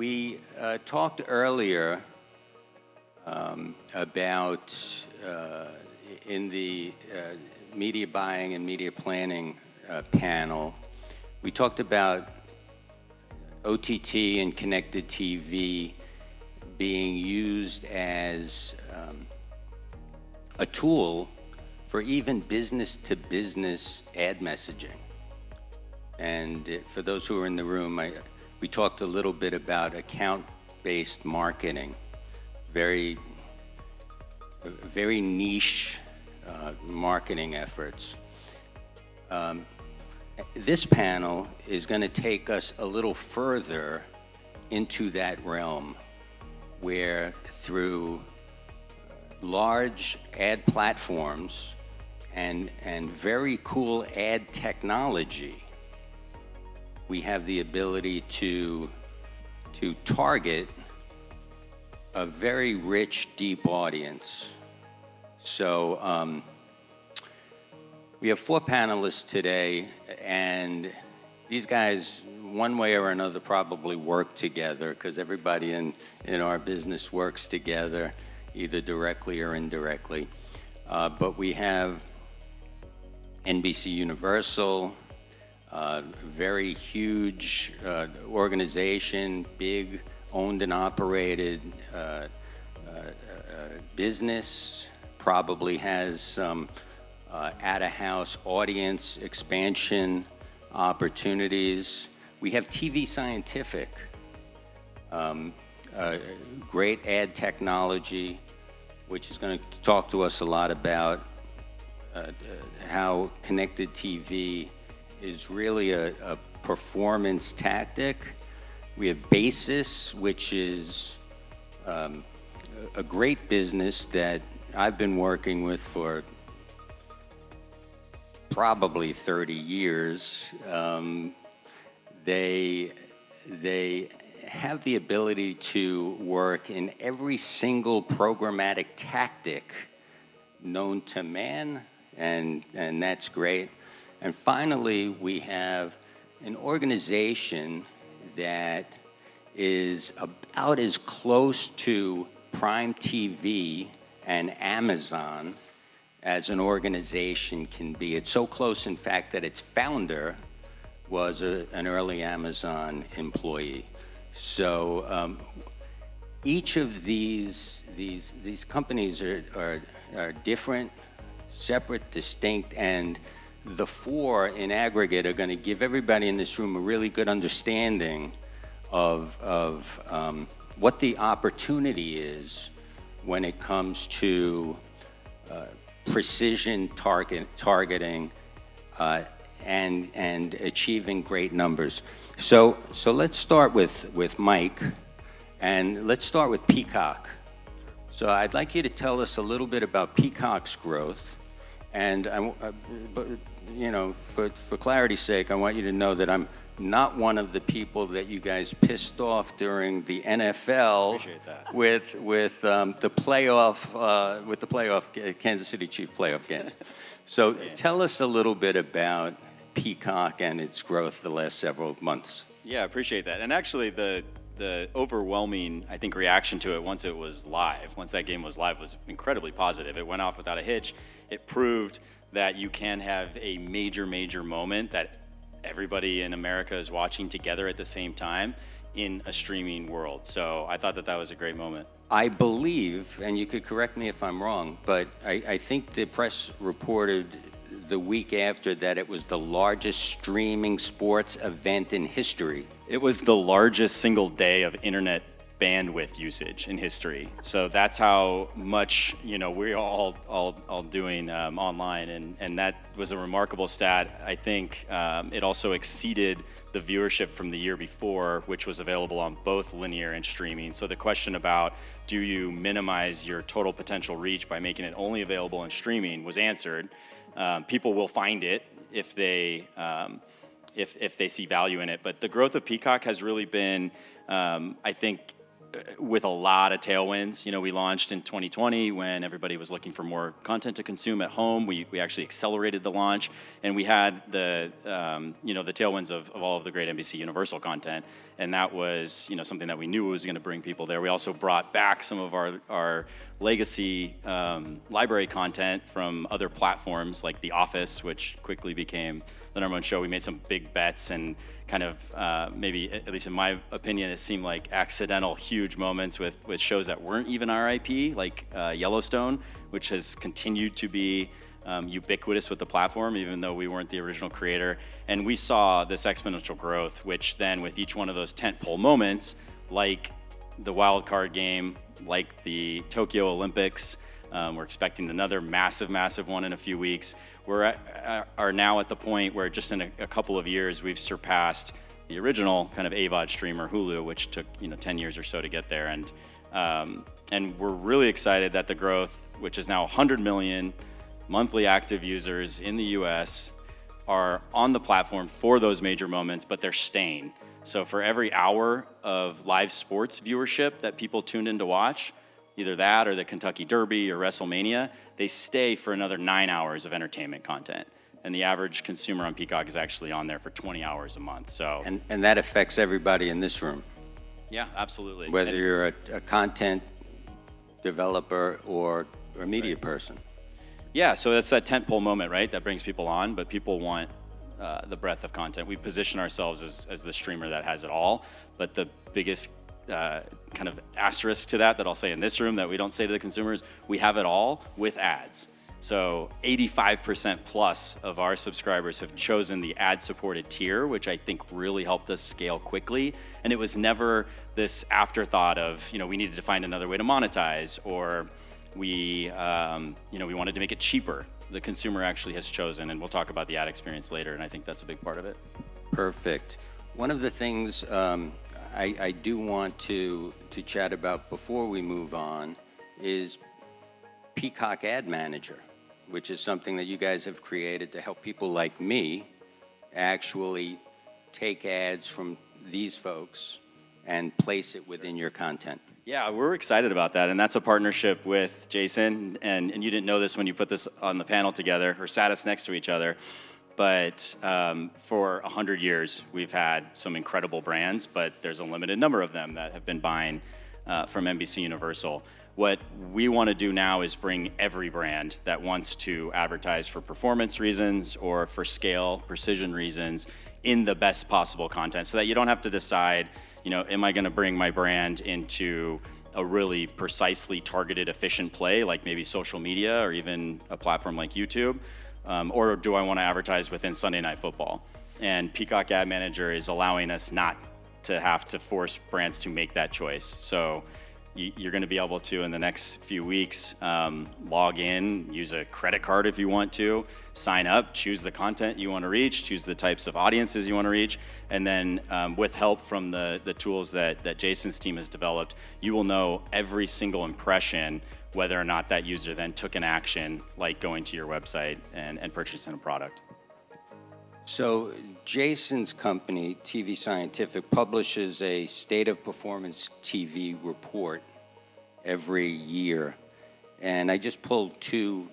We talked earlier about in the media buying and media planning panel, we talked about OTT and connected TV being used as a tool for even business-to-business ad messaging. And for those who are in the room, we talked a little bit about account-based marketing, very niche marketing efforts. This panel is going to take us a little further into that realm, where through large ad platforms and very cool ad technology, we have the ability to target a very rich, deep audience. So we have 4 panelists today, and these guys, one way or another, probably work together, because everybody in our business works together, either directly or indirectly. But we have NBCUniversal, very huge organization, big owned and operated business, probably has some out-of-house audience expansion opportunities. We have tvScientific, great ad technology, which is going to talk to us a lot about how connected TV is really a performance tactic. We have Basis, which is a great business that I've been working with for probably 30 years. They have the ability to work in every single programmatic tactic known to man, and that's great. And finally, we have an organization that is about as close to Prime TV and Amazon as an organization can be. It's so close, in fact, that its founder was an early Amazon employee. So each of these companies are different, separate, distinct, and the 4 in aggregate are going to give everybody in this room a really good understanding of what the opportunity is when it comes to precision targeting and achieving great numbers. So let's start with Mike, and let's start with Peacock. So I'd like you to tell us a little bit about Peacock's growth, and for clarity's sake, I want you to know that I'm not one of the people that you guys pissed off during the NFL with the playoff Kansas City Chiefs playoff games. So tell us a little bit about Peacock and its growth the last several months. Yeah, I appreciate that. And actually, the overwhelming, I think, reaction to it once that game was live, was incredibly positive. It went off without a hitch. It proved that you can have a major moment that everybody in America is watching together at the same time in a streaming world. So I thought that was a great moment. I believe, and you could correct me if I'm wrong, but I think the press reported the week after that it was the largest streaming sports event in history. It was the largest single day of internet bandwidth usage in history. So that's how much we're all doing online, and that was a remarkable stat. I think it also exceeded the viewership from the year before, which was available on both linear and streaming. So the question about do you minimize your total potential reach by making it only available on streaming was answered. People will find it if they see value in it. But the growth of Peacock has really been, I think, with a lot of tailwinds. You know, we launched in 2020 when everybody was looking for more content to consume at home. We actually accelerated the launch, and we had the the tailwinds of all of the great NBCUniversal content, and that was something that we knew was going to bring people there. We also brought back some of our legacy library content from other platforms like The Office, which quickly became the #1 show. We made some big bets and kind of maybe, at least in my opinion, it seemed like accidental huge moments with shows that weren't even our IP, like Yellowstone, which has continued to be ubiquitous with the platform, even though we weren't the original creator. And we saw this exponential growth, which then with each one of those tentpole moments, like the wild card game, like the Tokyo Olympics, we're expecting another massive one in a few weeks. Are now at the point where just in a couple of years we've surpassed the original kind of AVOD streamer Hulu, which took 10 years or so to get there. And we're really excited that the growth, which is now 100 million monthly active users in the US, are on the platform for those major moments, but they're staying. So for every hour of live sports viewership that people tuned in to watch, either that or the Kentucky Derby or WrestleMania, they stay for another 9 hours of entertainment content. And the average consumer on Peacock is actually on there for 20 hours a month. So And that affects everybody in this room, yeah, absolutely. whether you're a content developer or a media person. Yeah, so that's that tentpole moment, right? That brings people on, but people want the breadth of content. We position ourselves as the streamer that has it all, but the biggest kind of asterisk to that I'll say in this room that we don't say to the consumers, we have it all with ads. So 85% plus of our subscribers have chosen the ad-supported tier, which I think really helped us scale quickly. And it was never this afterthought of, we needed to find another way to monetize, or we wanted to make it cheaper. The consumer actually has chosen, and we'll talk about the ad experience later, and I think that's a big part of it. Perfect. One of the things I do want to chat about before we move on is Peacock Ad Manager, which is something that you guys have created to help people like me actually take ads from these folks and place it within your content. Yeah, we're excited about that, and that's a partnership with Jason, and you didn't know this when you put this on the panel together or sat us next to each other, but for 100 years we've had some incredible brands, but there's a limited number of them that have been buying from NBCUniversal. What we want to do now is bring every brand that wants to advertise for performance reasons or for scale, precision reasons in the best possible content, so that you don't have to decide, am I going to bring my brand into a really precisely targeted, efficient play, like maybe social media or even a platform like YouTube, or do I want to advertise within Sunday Night Football? And Peacock Ad Manager is allowing us not to have to force brands to make that choice. So you're going to be able to, in the next few weeks, log in, use a credit card if you want to, sign up, choose the content you want to reach, choose the types of audiences you want to reach, and then with help from the tools that Jason's team has developed, you will know every single impression, whether or not that user then took an action, like going to your website and purchasing a product. So Jason's company, tvScientific, publishes a State of Performance TV report every year. And I just pulled two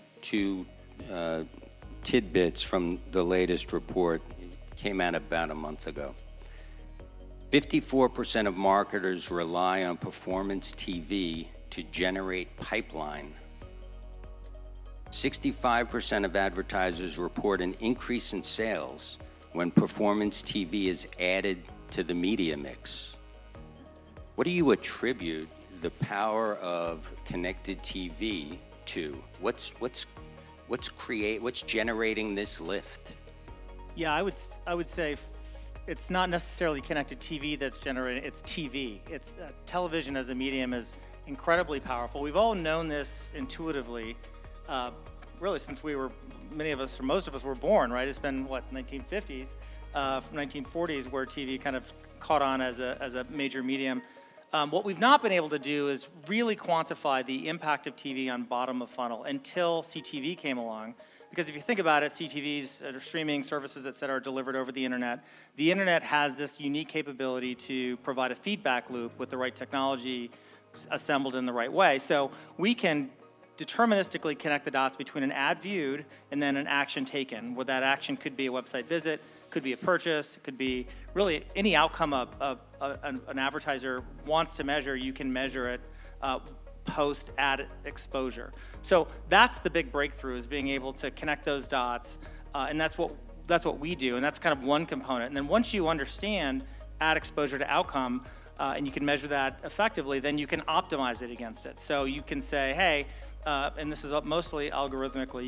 tidbits from the latest report. It came out about a month ago. 54% of marketers rely on performance TV to generate pipeline. 65% of advertisers report an increase in sales when performance TV is added to the media mix. What do you attribute the power of connected TV to? What's generating this lift? Yeah, I would say it's not necessarily connected TV that's generating, it's TV. It's television as a medium is incredibly powerful. We've all known this intuitively, really since many of us, or most of us were born, right? It's been, 1950s, 1940s, where TV kind of caught on as a major medium. What we've not been able to do is really quantify the impact of TV on bottom of funnel until CTV came along. Because if you think about it, CTVs, or streaming services, et cetera, are delivered over the internet. The internet has this unique capability to provide a feedback loop with the right technology assembled in the right way. So we can deterministically connect the dots between an ad viewed and then an action taken, where that action could be a website visit, could be a purchase, it could be really any outcome an advertiser wants to measure. You can measure it post ad exposure. So that's the big breakthrough, is being able to connect those dots, and that's what we do, and that's kind of one component. And then once you understand ad exposure to outcome, and you can measure that effectively, then you can optimize it against it. So you can say, hey, and this is mostly algorithmically,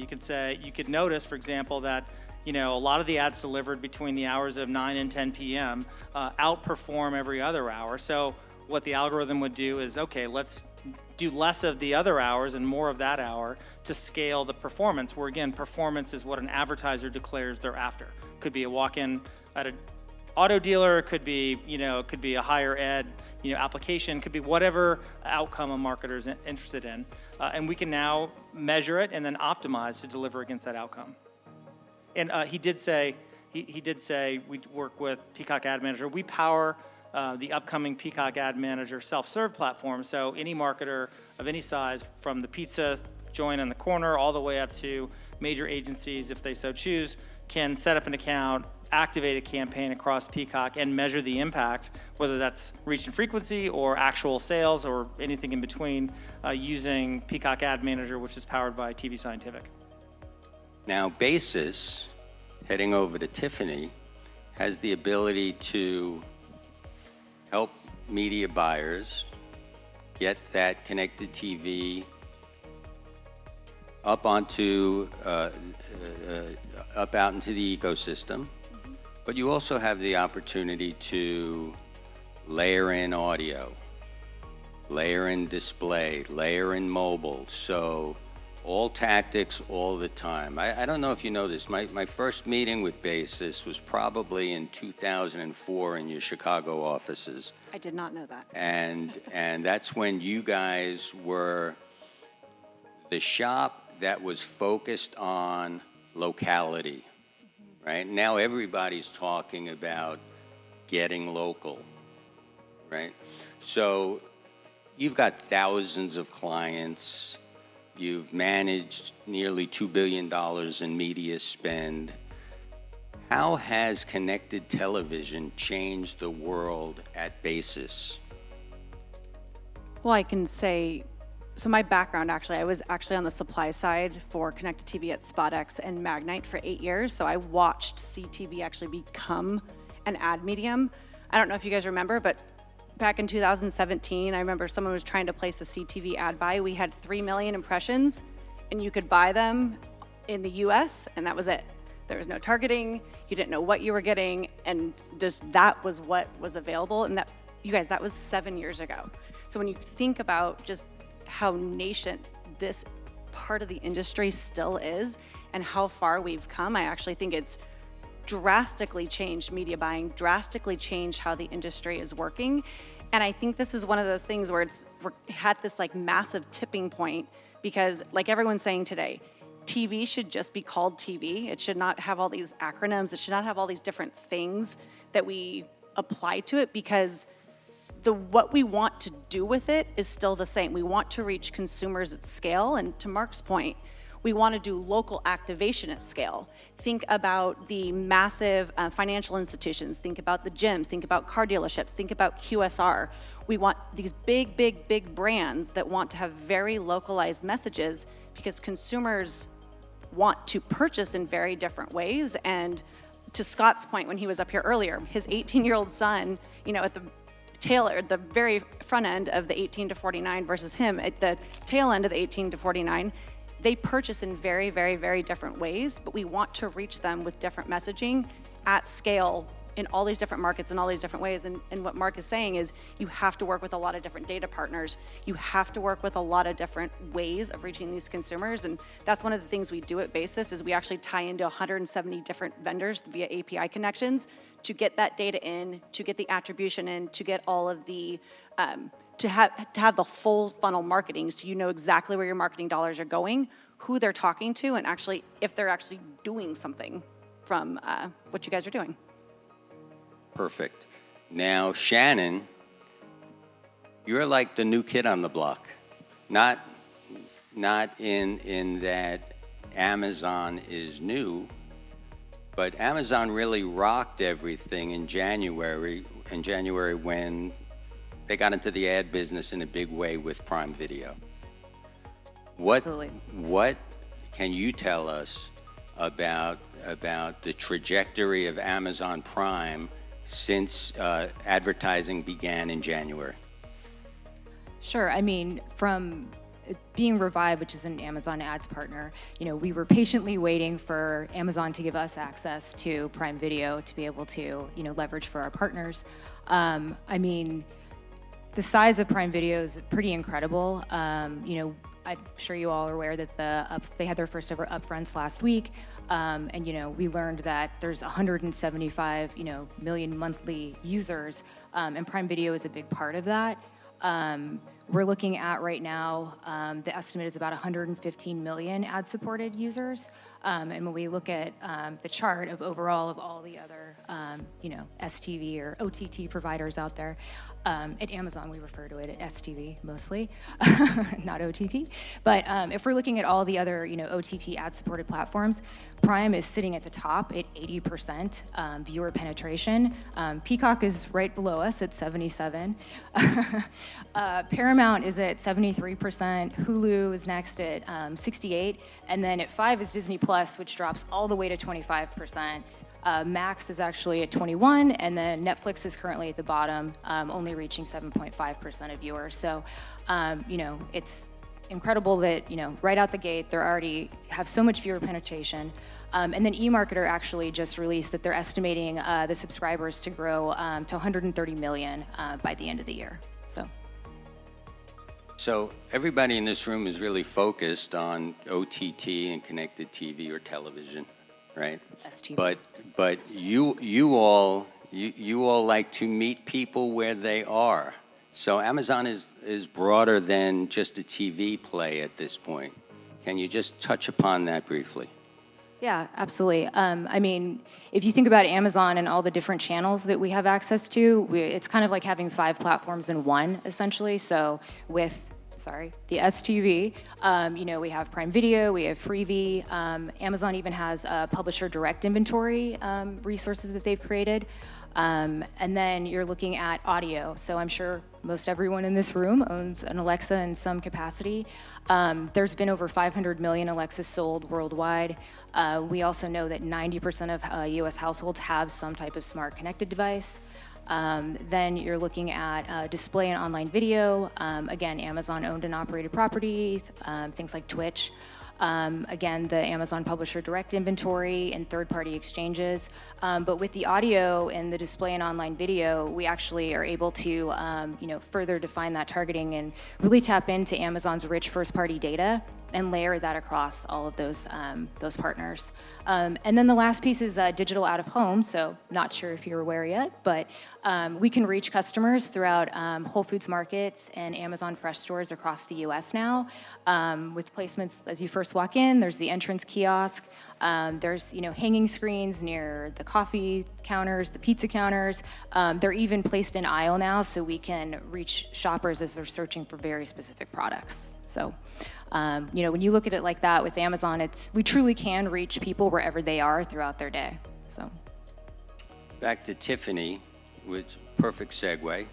you could notice, for example, that a lot of the ads delivered between the hours of 9 and 10 p.m. Outperform every other hour. So what the algorithm would do is, okay, let's do less of the other hours and more of that hour to scale the performance, where again, performance is what an advertiser declares they're after. Could be a walk-in at an auto dealer, it could be, a higher ed, application, could be whatever outcome a marketer is interested in. And we can now measure it and then optimize to deliver against that outcome. And he did say we work with Peacock Ad Manager. We power the upcoming Peacock Ad Manager self-serve platform. So any marketer of any size, from the pizza joint in the corner all the way up to major agencies, if they so choose, can set up an account, activate a campaign across Peacock, and measure the impact, whether that's reach and frequency or actual sales or anything in between, using Peacock Ad Manager, which is powered by tvScientific. Now, Basis, heading over to Tiffany, has the ability to help media buyers get that connected TV up out into the ecosystem. But you also have the opportunity to layer in audio, layer in display, layer in mobile. So all tactics all the time. I don't know if you know this. My first meeting with Basis was probably in 2004 in your Chicago offices. I did not know that. And that's when you guys were the shop that was focused on locality, right? Now everybody's talking about getting local, right? So you've got thousands of clients. You've managed nearly $2 billion in media spend. How has connected television changed the world at Basis? Well, I can say, so my background actually, I was actually on the supply side for connected TV at SpotX and Magnite for 8 years. So I watched CTV actually become an ad medium. I don't know if you guys remember, but back in 2017, I remember someone was trying to place a CTV ad buy. We had 3 million impressions, and you could buy them in the US, and that was it. There was no targeting, you didn't know what you were getting, and just that was what was available. And that, you guys, that was 7 years ago. So when you think about just how nascent this part of the industry still is and how far we've come, I actually think it's drastically changed media buying, drastically changed how the industry is working. And I think this is one of those things where we're at this like massive tipping point, because like everyone's saying today, TV should just be called TV. It should not have all these acronyms. It should not have all these different things that we apply to it, because what we want to do with it is still the same. We want to reach consumers at scale, and to Mark's point, we want to do local activation at scale. Think about the massive financial institutions, think about the gyms, think about car dealerships, think about QSR. We want these big, big, big brands that want to have very localized messages, because consumers want to purchase in very different ways. And to Scott's point when he was up here earlier, his 18-year-old son, at the very front end of the 18 to 49 versus him at the tail end of the 18 to 49, they purchase in very, very, very different ways, but we want to reach them with different messaging at scale in all these different markets in all these different ways. And what Mark is saying is you have to work with a lot of different data partners. You have to work with a lot of different ways of reaching these consumers. And that's one of the things we do at Basis is we actually tie into 170 different vendors via API connections to get that data in, to get the attribution in, to get all of the, to have the full funnel marketing so you know exactly where your marketing dollars are going, who they're talking to, and actually if they're actually doing something from what you guys are doing. Perfect. Now, Shannon, you're like the new kid on the block. Not in that Amazon is new, but Amazon really rocked everything in January when they got into the ad business in a big way with Prime Video. Absolutely. What can you tell us about the trajectory of Amazon Prime since advertising began in January? Sure. I mean, from being Revive, which is an Amazon ads partner, we were patiently waiting for Amazon to give us access to Prime Video to be able to, leverage for our partners. I mean, the size of Prime Video is pretty incredible. I'm sure you all are aware that they had their first ever upfronts last week. And we learned that there's 175 million monthly users, and Prime Video is a big part of that. We're looking at right now, the estimate is about 115 million ad-supported users. And when we look at the chart of overall of all the other STV or OTT providers out there, at Amazon, we refer to it as STV mostly, not OTT. But if we're looking at all the other, OTT ad-supported platforms, Prime is sitting at the top at 80% viewer penetration. Peacock is right below us at 77. Paramount is at 73%. Hulu is next at 68, and then at 5 is Disney Plus, which drops all the way to 25%. Max is actually at 21, and then Netflix is currently at the bottom, only reaching 7.5% of viewers. So, it's incredible that, right out the gate, they already have so much viewer penetration. And then eMarketer actually just released that they're estimating the subscribers to grow to 130 million by the end of the year. So everybody in this room is really focused on OTT and connected TV or television, right? STV. But you all like to meet people where they are. So Amazon is broader than just a TV play at this point. Can you just touch upon that briefly? Yeah, absolutely. I mean, if you think about Amazon and all the different channels that we have access to, it's kind of like having 5 platforms in one, essentially. So with the STV, we have Prime Video, we have Freevee. Amazon even has publisher direct inventory resources that they've created. And then you're looking at audio. So I'm sure most everyone in this room owns an Alexa in some capacity. There's been over 500 million Alexas sold worldwide. We also know that 90% of US households have some type of smart connected device. Then you're looking at display and online video. Again, Amazon owned and operated properties, things like Twitch. Again, the Amazon publisher direct inventory and third-party exchanges. But with the audio and the display and online video, we actually are able to, further define that targeting and really tap into Amazon's rich first-party data and layer that across all of those partners. And then the last piece is digital out of home. So not sure if you're aware yet, but we can reach customers throughout Whole Foods markets and Amazon Fresh stores across the US now. With placements as you first walk in, there's the entrance kiosk. There's hanging screens near the coffee counters, the pizza counters. They're even placed in aisle now, so we can reach shoppers as they're searching for very specific products. So, when you look at it like that with Amazon, we truly can reach people wherever they are throughout their day. So, back to Tiffany, which perfect segue.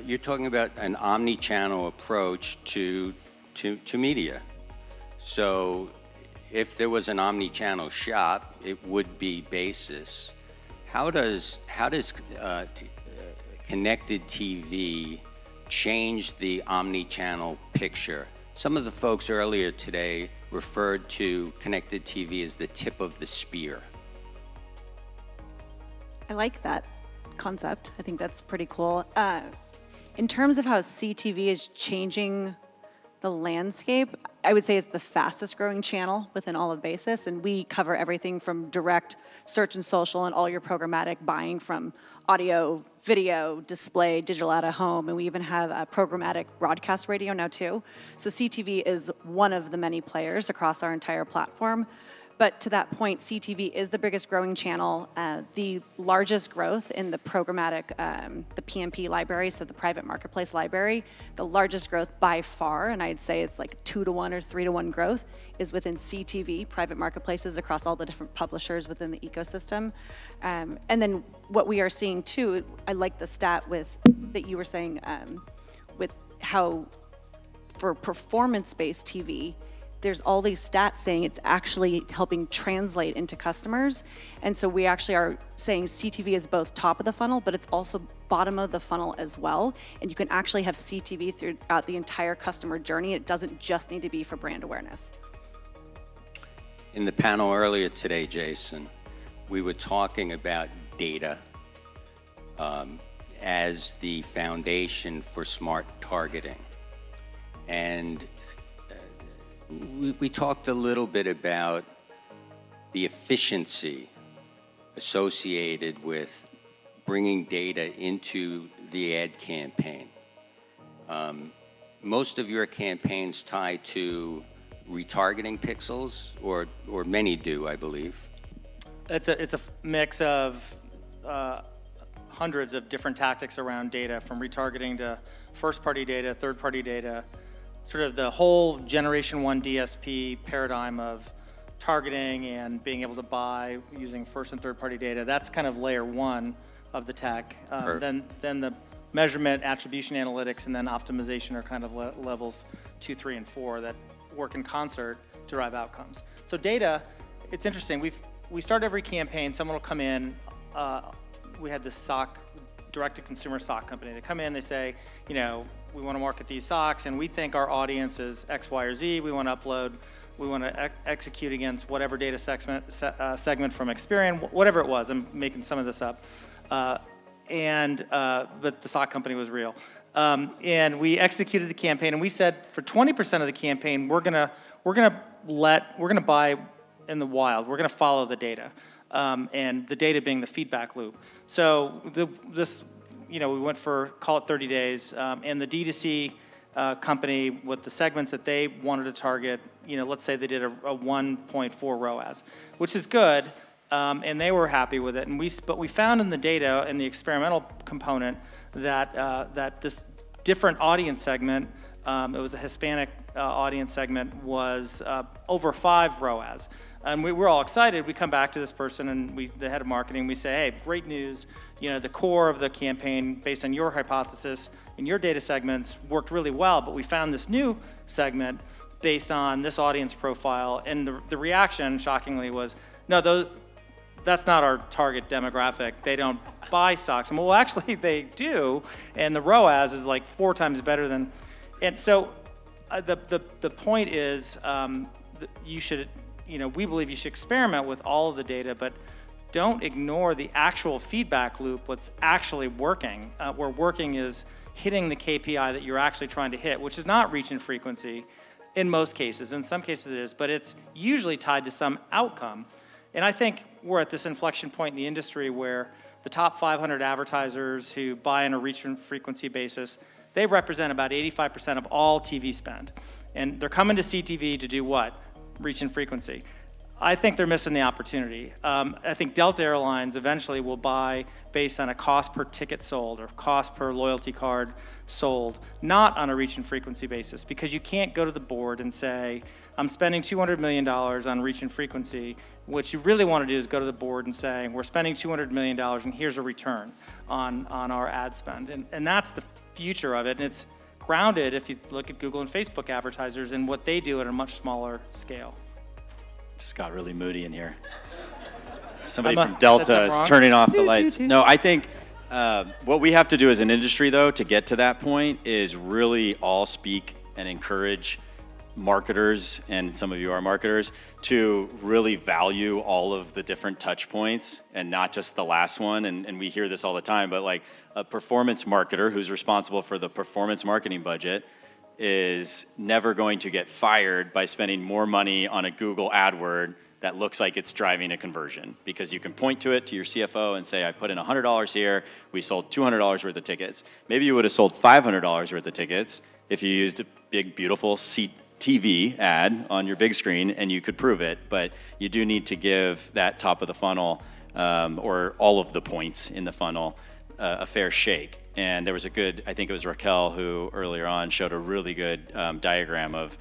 You're talking about an omni-channel approach to media. So, if there was an omni-channel shop, it would be Basis. How does connected TV change the omni-channel picture? Some of the folks earlier today referred to connected TV as the tip of the spear. I like that concept. I think that's pretty cool. In terms of how CTV is changing the landscape, I would say it's the fastest growing channel within all of Basis, and we cover everything from direct search and social and all your programmatic buying from audio, video, display, digital out of home, and we even have a programmatic broadcast radio now too. So CTV is one of the many players across our entire platform. But to that point, CTV is the biggest growing channel, the largest growth in the programmatic, the PMP library, so the private marketplace library, the largest growth by far, and I'd say it's like 2-to-1 or 3-to-1 growth, is within CTV, private marketplaces across all the different publishers within the ecosystem. And then what we are seeing too, I like the stat that you were saying with how for performance-based TV, there's all these stats saying it's actually helping translate into customers. And so we actually are saying CTV is both top of the funnel, but it's also bottom of the funnel as well. And you can actually have CTV throughout the entire customer journey. It doesn't just need to be for brand awareness. In the panel earlier today, Jason, we were talking about data as the foundation for smart targeting. And we talked a little bit about the efficiency associated with bringing data into the ad campaign. Most of your campaigns tie to retargeting pixels, or many do, I believe. It's a mix of hundreds of different tactics around data, from retargeting to first-party data, third-party data, sort of the whole Generation 1 DSP paradigm of targeting and being able to buy using first and third-party data. That's kind of layer one of the tech. Then the measurement, attribution analytics, and then optimization are kind of levels 2, 3, and 4 that work in concert to drive outcomes. So data, it's interesting. We start every campaign, someone will come in. We had this sock, direct-to-consumer sock company. They come in, they say, you know, we want to market these socks, and we think our audience is X, Y, or Z. We want to upload, we want to execute against whatever data segment from Experian, whatever it was. I'm making some of this up. But the sock company was real. And we executed the campaign, and we said for 20% of the campaign, we're gonna buy in the wild. We're gonna follow the data, and the data being the feedback loop. So we went for, call it 30 days, and the D2C company with the segments that they wanted to target, let's say they did a 1.4 ROAS, which is good, and they were happy with it. But we found in the data, in the experimental component, that this different audience segment, it was a Hispanic audience segment, was over 5 ROAS. And we're all excited. We come back to this person, and the head of marketing, we say, hey, great news. The core of the campaign, based on your hypothesis and your data segments, worked really well, but we found this new segment based on this audience profile. And the reaction, shockingly, was, no, that's not our target demographic. They don't buy socks. And well, actually, they do, and the ROAS is like 4 times better than. And so the point is, you should. We believe you should experiment with all of the data, but don't ignore the actual feedback loop, what's actually working. Where working is hitting the KPI that you're actually trying to hit, which is not reach and frequency in most cases. In some cases it is, but it's usually tied to some outcome. And I think we're at this inflection point in the industry where the top 500 advertisers who buy on a reach and frequency basis, they represent about 85% of all TV spend. And they're coming to CTV to do what? Reach and frequency. I think they're missing the opportunity. I think Delta Airlines eventually will buy based on a cost per ticket sold or cost per loyalty card sold, not on a reach and frequency basis, because you can't go to the board and say, I'm spending $200 million on reach and frequency. What you really want to do is go to the board and say, we're spending $200 million and here's a return on our ad spend. And that's the future of it. And it's grounded, if you look at Google and Facebook advertisers, and what they do at a much smaller scale. Just got really moody in here. Somebody from Delta is turning off the lights. No, I think what we have to do as an industry, though, to get to that point is really all speak and encourage marketers, and some of you are marketers, to really value all of the different touch points and not just the last one. And we hear this all the time, but like a performance marketer who's responsible for the performance marketing budget is never going to get fired by spending more money on a Google AdWord that looks like it's driving a conversion, because you can point to it to your CFO and say, I put in $100 here, we sold $200 worth of tickets. Maybe you would have sold $500 worth of tickets if you used a big, beautiful TV ad on your big screen and you could prove it, but you do need to give that top of the funnel, or all of the points in the funnel, a fair shake. And there was a good, I think it was Raquel who earlier on showed a really good diagram of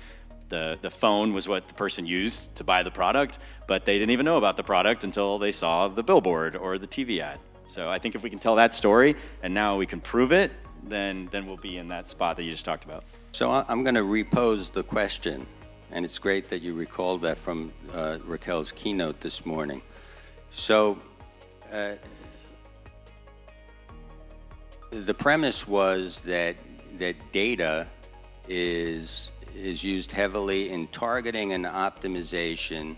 the phone was what the person used to buy the product, but they didn't even know about the product until they saw the billboard or the TV ad. So I think if we can tell that story and now we can prove it, then we'll be in that spot that you just talked about. So I'm going to repose the question, and it's great that you recalled that from Raquel's keynote this morning. So the premise was that data is used heavily in targeting and optimization,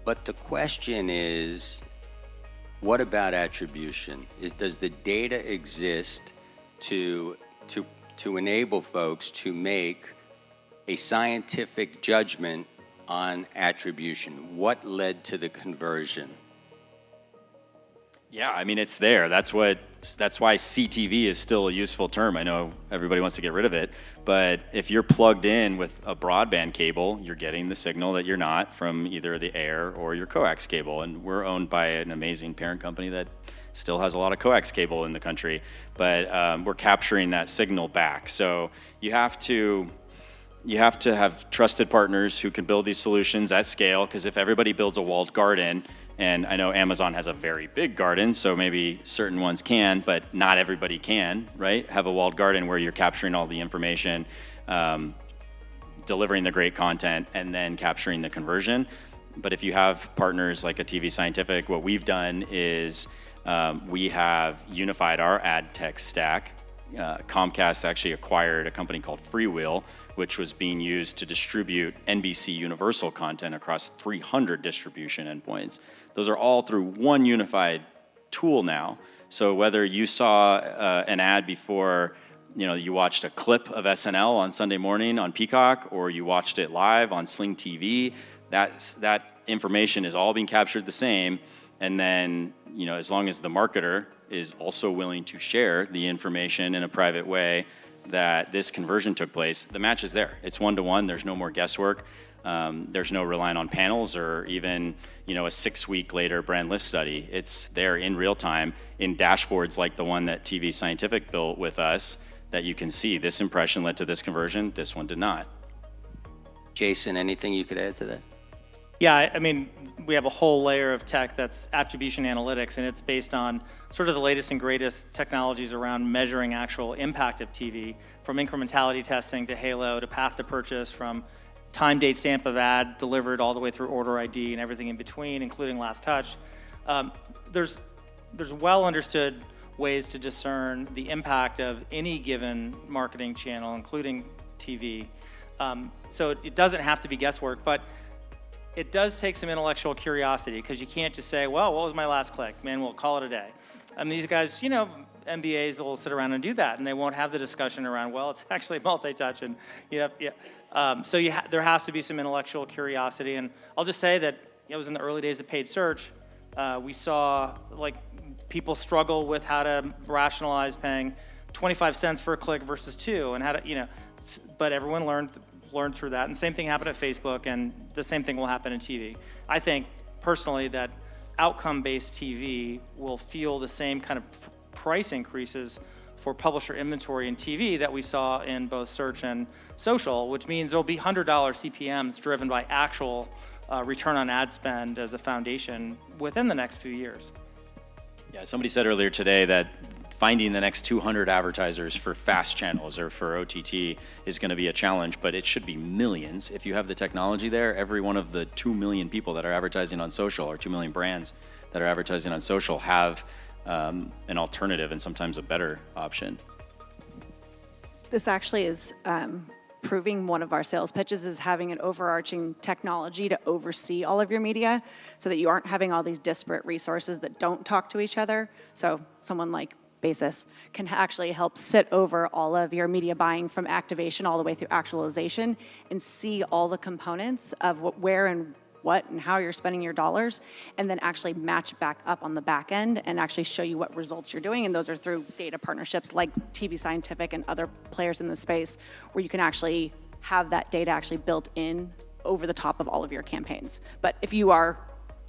but the question is, what about attribution? Does the data exist to enable folks to make a scientific judgment on attribution? What led to the conversion? Yeah, I mean, it's there. That's why CTV is still a useful term. I know everybody wants to get rid of it, but if you're plugged in with a broadband cable, you're getting the signal that you're not from either the air or your coax cable. And we're owned by an amazing parent company that still has a lot of coax cable in the country, but we're capturing that signal back. So you have to have trusted partners who can build these solutions at scale, because if everybody builds a walled garden, and I know Amazon has a very big garden, so maybe certain ones can, but not everybody can, right? Have a walled garden where you're capturing all the information, delivering the great content, and then capturing the conversion. But if you have partners like a tvScientific, what we've done is we have unified our ad tech stack. Comcast actually acquired a company called Freewheel, which was being used to distribute NBCUniversal content across 300 distribution endpoints. Those are all through one unified tool now. So whether you saw an ad before, you watched a clip of SNL on Sunday morning on Peacock, or you watched it live on Sling TV, that information is all being captured the same. And then, as long as the marketer is also willing to share the information in a private way that this conversion took place, the match is there. It's one-to-one. There's no more guesswork. There's no relying on panels or even, a 6-week later brand lift study. It's there in real time in dashboards like the one that tvScientific built with us, that you can see this impression led to this conversion, this one did not. Jason, anything you could add to that? Yeah, I mean, we have a whole layer of tech that's attribution analytics, and it's based on sort of the latest and greatest technologies around measuring actual impact of TV, from incrementality testing to Halo to path to purchase, from time, date, stamp of ad delivered all the way through order ID and everything in between, including last touch. There's well understood ways to discern the impact of any given marketing channel, including TV. So it doesn't have to be guesswork, but it does take some intellectual curiosity, because you can't just say, well, what was my last click? Man, we'll call it a day. And these guys, MBAs will sit around and do that, and they won't have the discussion around, well, it's actually multi-touch, and so there has to be some intellectual curiosity. And I'll just say that it was in the early days of paid search. We saw people struggle with how to rationalize paying 25 cents for a click versus 2, and how to, but everyone learned through that. And same thing happened at Facebook, and the same thing will happen in TV. I think personally that outcome-based TV will feel the same kind of price increases for publisher inventory in TV that we saw in both search and social, which means there'll be $100 CPMs driven by actual return on ad spend as a foundation within the next few years. Yeah, somebody said earlier today that finding the next 200 advertisers for fast channels or for OTT is going to be a challenge, but it should be millions. If you have the technology there, every one of the 2 million people that are advertising on social, or 2 million brands that are advertising on social, have an alternative and sometimes a better option. This actually is proving one of our sales pitches is having an overarching technology to oversee all of your media so that you aren't having all these disparate resources that don't talk to each other. So someone like Basis can actually help sit over all of your media buying from activation all the way through actualization and see all the components of where and what and how you're spending your dollars, and then actually match back up on the back end and actually show you what results you're doing. And those are through data partnerships like tvScientific and other players in the space, where you can actually have that data actually built in over the top of all of your campaigns. But if you are,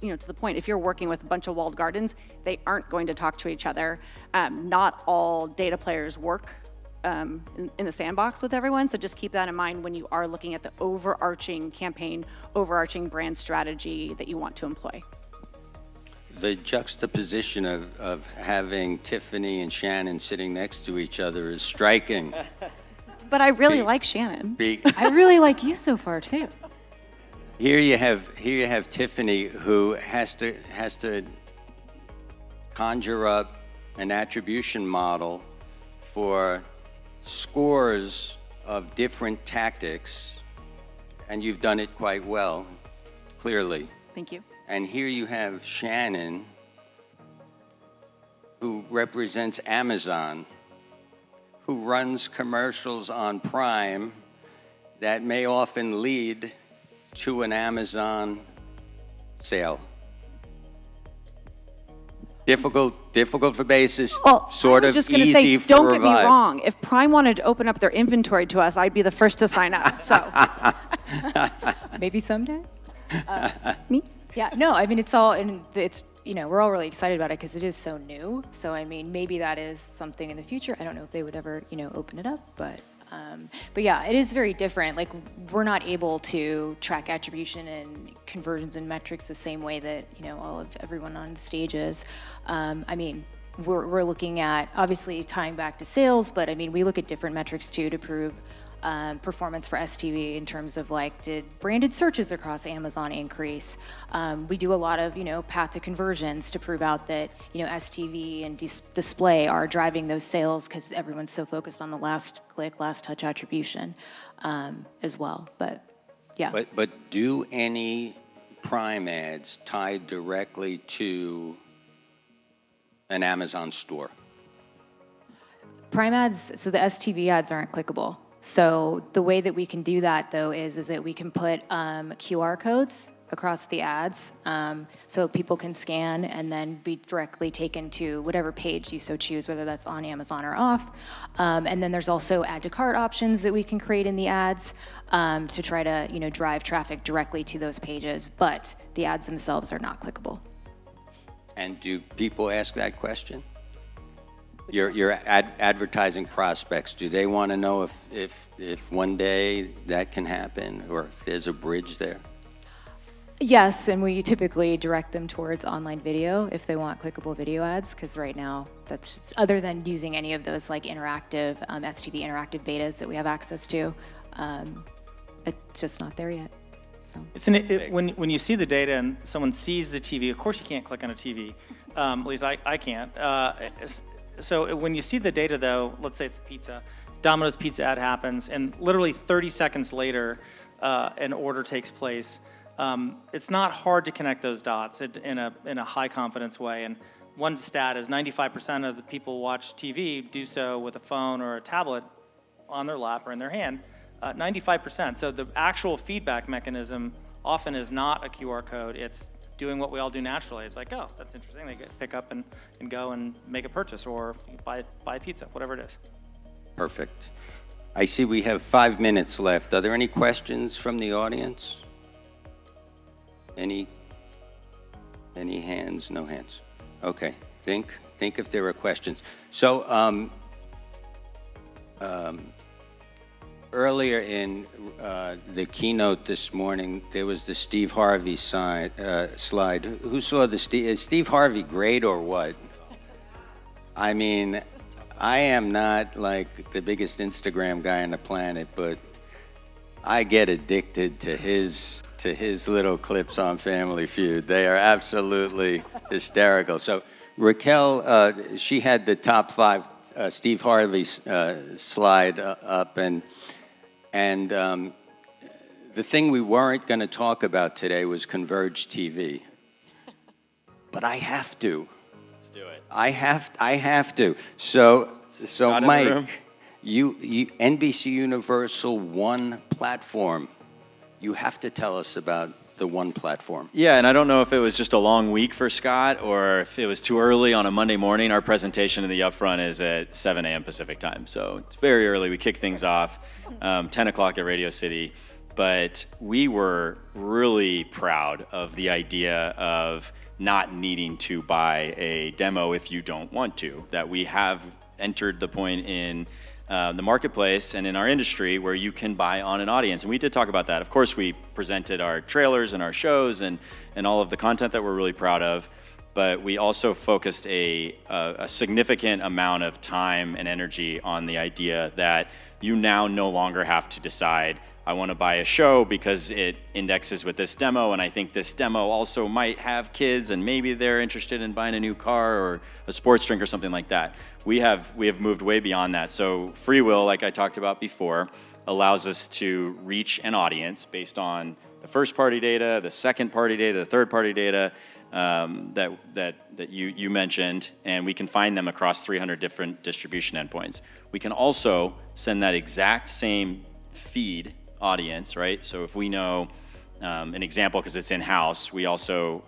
to the point, if you're working with a bunch of walled gardens, they aren't going to talk to each other. Not all data players work in the sandbox with everyone, so just keep that in mind when you are looking at the overarching campaign, overarching brand strategy that you want to employ. The juxtaposition of having Tiffany and Shannon sitting next to each other is striking. But I really like Shannon. I really like you so far too. Here you have Tiffany, who has to conjure up an attribution model for scores of different tactics, and you've done it quite well, clearly. Thank you. And here you have Shannon, who represents Amazon, who runs commercials on Prime that may often lead to an Amazon sale. Difficult for Basis, Well, sort I of was just going to easy say, for don't get me Revive. wrong. If Prime wanted to open up their inventory to us, I'd be the first to sign up. So, Maybe someday. me? Yeah, no, I mean, it's all, and it's, we're all really excited about it because it is so new. So, I mean, maybe that is something in the future. I don't know if they would ever, open it up, but yeah, it is very different. Like, we're not able to track attribution and conversions and metrics the same way that, everyone on stage is. I mean, we're looking at, obviously, tying back to sales, but I mean, we look at different metrics too to prove performance for STV in terms of like, did branded searches across Amazon increase? We do a lot of, path to conversions to prove out that, STV and display are driving those sales because everyone's so focused on the last click, last touch attribution as well. But yeah. But do any Prime ads tie directly to an Amazon store? Prime ads, so the STV ads aren't clickable. So the way that we can do that, though, is that we can put QR codes across the ads so people can scan and then be directly taken to whatever page you so choose, whether that's on Amazon or off. And then there's also add to cart options that we can create in the ads to try to drive traffic directly to those pages, but the ads themselves are not clickable. And do people ask that question? Your advertising prospects, do they want to know if one day that can happen, or if there's a bridge there? Yes, and we typically direct them towards online video if they want clickable video ads, because right now, that's just, other than using any of those like interactive, STV interactive betas that we have access to, it's just not there yet. So. When you see the data and someone sees the TV, of course you can't click on a TV, at least I can't. So when you see the data, though, let's say it's a pizza, Domino's pizza ad happens, and literally 30 seconds later, an order takes place. It's not hard to connect those dots in a high confidence way. And one stat is 95% of the people who watch TV do so with a phone or a tablet on their lap or in their hand. 95%. So the actual feedback mechanism often is not a QR code. It's doing what we all do naturally. It's like, oh, that's interesting. They pick up and go and make a purchase or buy a pizza, whatever it is. Perfect. I see we have 5 minutes left. Are there any questions from the audience? Any hands? No hands. Okay. Think if there are questions. So earlier in the keynote this morning, there was the Steve Harvey slide. Who saw the Steve? Is Steve Harvey great or what? I mean, I am not like the biggest Instagram guy on the planet, but I get addicted to his little clips on Family Feud. They are absolutely hysterical. So Raquel, she had the top 5 Steve Harvey slide up, and And the thing we weren't going to talk about today was Converge TV. But I have to. Let's do it. I have to. So Scott in the room? Mike, you NBCUniversal One platform. You have to tell us about the One platform. Yeah, and I don't know if it was just a long week for Scott or if it was too early on a Monday morning. Our presentation in the upfront is at 7 a.m. Pacific time, so it's very early. We kick things off 10 o'clock at Radio City, but we were really proud of the idea of not needing to buy a demo if you don't want to, that we have entered the point in the marketplace and in our industry where you can buy on an audience. And we did talk about that. Of course, we presented our trailers and our shows and all of the content that we're really proud of, but we also focused a significant amount of time and energy on the idea that you now no longer have to decide, I want to buy a show because it indexes with this demo, and I think this demo also might have kids, and maybe they're interested in buying a new car or a sports drink or something like that. We have moved way beyond that. So free will, like I talked about before, allows us to reach an audience based on the first-party data, the second-party data, the third-party data that you mentioned, and we can find them across 300 different distribution endpoints. We can also send that exact same feed audience, right? So if we know an example, because it's in-house, we also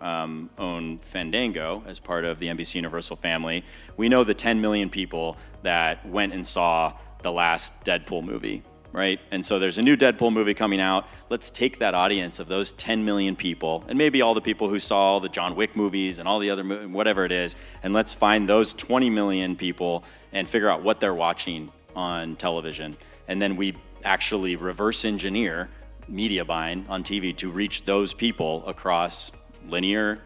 own Fandango as part of the NBCUniversal family. We know the 10 million people that went and saw the last Deadpool movie, right? And so there's a new Deadpool movie coming out. Let's take that audience of those 10 million people, and maybe all the people who saw all the John Wick movies and all the other whatever it is, and let's find those 20 million people and figure out what they're watching on television. And then we actually reverse engineer media buying on TV to reach those people across linear,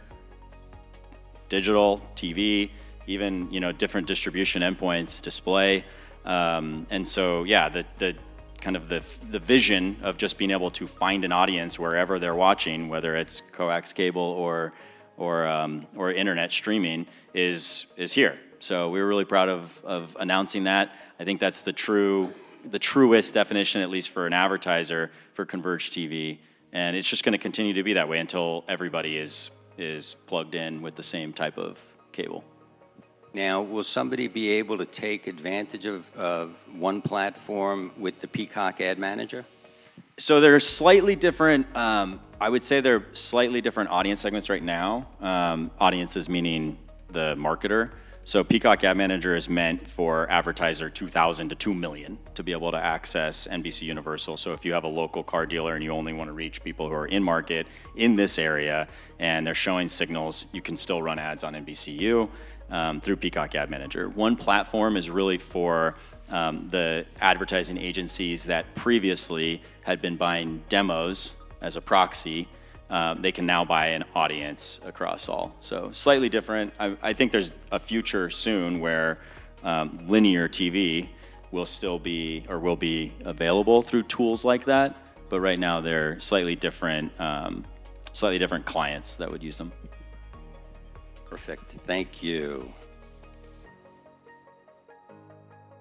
digital, TV, even different distribution endpoints, display, and so yeah, the kind of the vision of just being able to find an audience wherever they're watching, whether it's coax cable or internet streaming, is here. So we were really proud of announcing that. I think that's the truest definition, at least for an advertiser, for Converge TV, and it's just going to continue to be that way until everybody is plugged in with the same type of cable. Now, will somebody be able to take advantage of One platform with the Peacock Ad Manager? So they're slightly different. I would say they're slightly different audience segments right now. Audiences meaning the marketer. So Peacock Ad Manager is meant for advertiser 2,000 to 2 million to be able to access NBCUniversal. So if you have a local car dealer and you only want to reach people who are in market in this area and they're showing signals, you can still run ads on NBCU through Peacock Ad Manager. One platform is really for the advertising agencies that previously had been buying demos as a proxy. They can now buy an audience across all. So slightly different. I think there's a future soon where linear TV will still be or will be available through tools like that. But right now they're slightly different clients that would use them. Perfect. Thank you.